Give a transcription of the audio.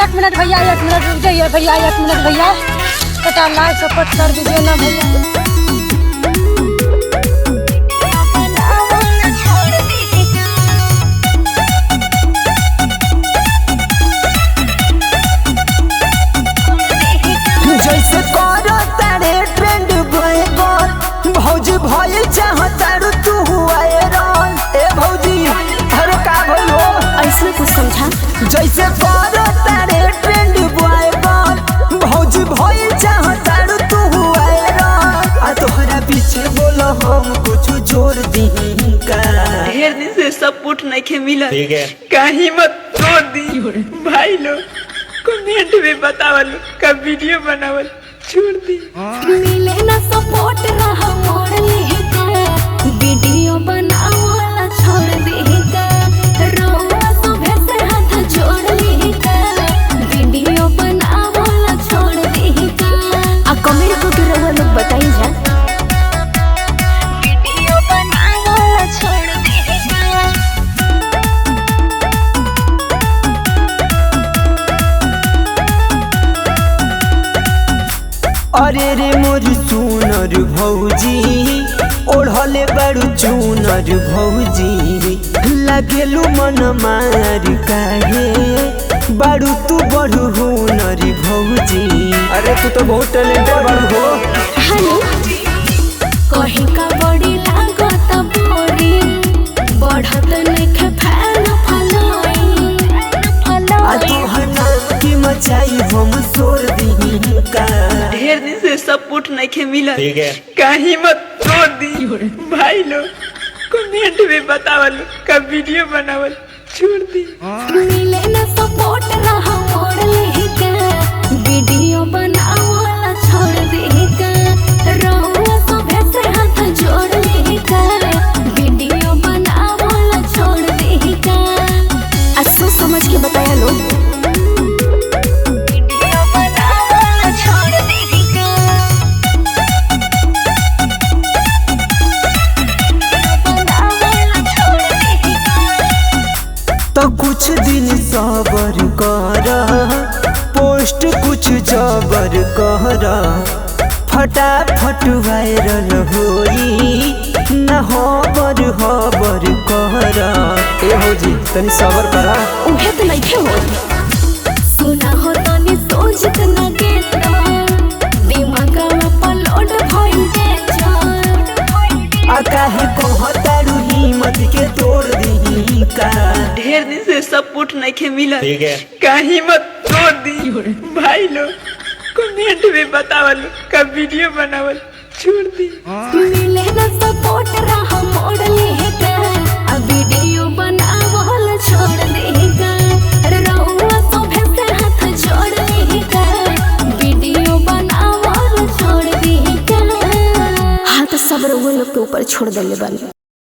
एक मिनट भैया, एक मिनट रुक जाइए भैया, एक मिनट भैया, बेटा लाइव सपोर्ट कर दीजिए ना भैया। जैसे करो तारे ट्रेंड भौजी भइल चाहतारू तू वायरल। ए भौजी अरे का भइल हो ऐसे कुछ समझा। जैसे करो तारे ट्रेंड भौजी भइल चाहतारू तू वायरल। आ तोहरा पीछे बोलो हम कुछ जोड़ दी का। ढेर दिन से सपोर्ट नहीं के मिला, कहीं मत तोड़ दी भाई लोग। कमेंट में बतावल का वीडियो बनावल छोड़ दी। मिले ना सपोर्ट रहा मोड़ लेगा, वीडियो बनावला छोड़ देगा। रोवा सुबह से हाथ जोड़ लेगा, वीडियो बनावला छोड़ देगा। आ कमेंट को के रोवा लोग बताई जा, वीडियो बनावला छोड़ देगा। अरे रे मोर सुनर भौजी ओढ़ले बड़ू चुनर भौजी। लगेलू मन मार काहे बड़ू तू बड़ू हुनर भौजी। अरे तू तो बहुत टैलेंटेड बड़ू हो। हेलो कहीं का बड़ी लागत बोरी बढ़त लेके फैन फलोई आ तोहर नाम की मचाई हम सोर दी का। ढेर दिन से सपोर्ट नहीं के मिला, कहीं मत तोड़ दी भाई लोग। कमेंट में बतावल का वीडियो बनावल छोड़ दी। मिले ना सपोर्ट रहा मोड़ लेगा, वीडियो बनावला छोड़ देगा। रोवा सुबह से हाथ जोड़ लेगा, वीडियो बनावला छोड़ देगा। आ सोच समझ के बताया लोग, वीडियो बनावला छोड़ देगा। बनावला छोड़ देगा। तो कुछ दिन सबर कर, पोस्ट कुछ जबर कर। फटाफट वायरल होई न हबर हबर कर। ए भौजी तनी सबर करा। उहे तो नहीं हो सुना हो तनी सोच के ना गेता दिमाग में पलोड भइल गेचा। आ काहे कहतारू हिम्मत के तोड़ दी का। ढेर दिन से सपोर्ट नहीं के मिला, कहीं मत तोड़ दी भाई लोग। कमेंट में बतावल का वीडियो बनावल छोड़ दी। मिले ना सपोर्ट रहा मोड़ लेगा, आ वीडियो बनावल छोड़ देगा। रहुआ सुबह से हाथ जोड़ लेगा, वीडियो बनावल छोड़ देगा। हाँ तो सब रहुआ लोग के ऊपर छोड़ देले बानी।